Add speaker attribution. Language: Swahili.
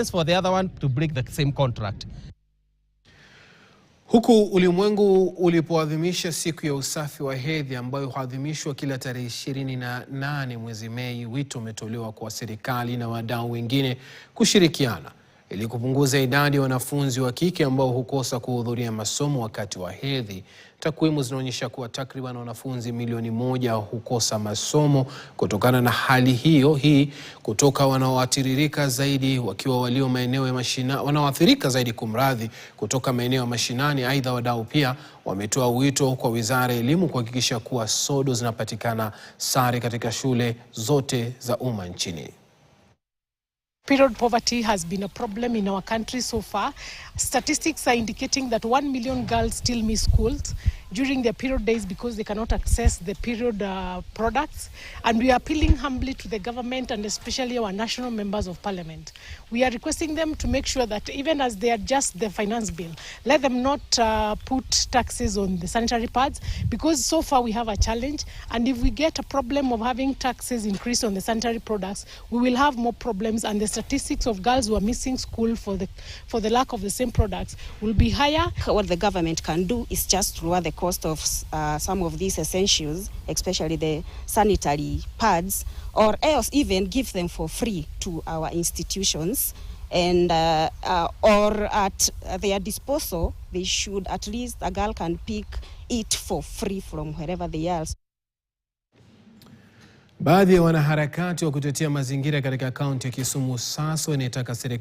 Speaker 1: for the other one to break the same contract.
Speaker 2: Huku ulimwengu ulipoadhimisha siku ya usafi wa hedhi ambayo huadhimishwa kila tarehe 28 mwezi Mei, wito umetolewa kwa serikali na wadau wengine kushirikiana ili kupunguza idadi ya wanafunzi wa kike ambao hukosa kuhudhuria masomo wakati wa hedhi. Takwimu zinaonyesha kuwa takriban wanafunzi milioni 1 hukosa masomo kutokana na hali hiyo, hii kutoka wanaoathirika zaidi wakiwa walio maeneo ya mashinani, wanaoathirika zaidi kumradhi kutoka maeneo ya mashinani. Aidha, wadau pia wametoa wito kwa Wizara ya Elimu kuhakikisha kuwa sodo zinapatikana sare katika shule zote za umma nchini.
Speaker 3: Period poverty has been a problem in our country so far. Statistics are indicating that 1 million girls still miss schools during their period days because they cannot access the period products. And we are appealing humbly to the government and especially our national members of parliament. We are requesting them to make sure that even as they adjust the finance bill, let them not put taxes on the sanitary pads, because so far we have a challenge. And if we get a problem of having taxes increase on the sanitary products, we will have more problems, and the statistics of girls who are missing school for the lack of the same products will be higher.
Speaker 4: What the government can do is just lower the cost of some of these essentials, especially the sanitary pads, or else even give them for free to our institutions, and or at their disposal. They should, at least a girl can pick it for free from wherever they are.
Speaker 2: Baadhi ya wanaharakati wa kutetea mazingira katika kaunti ya Kisumu sasa wanataka serikali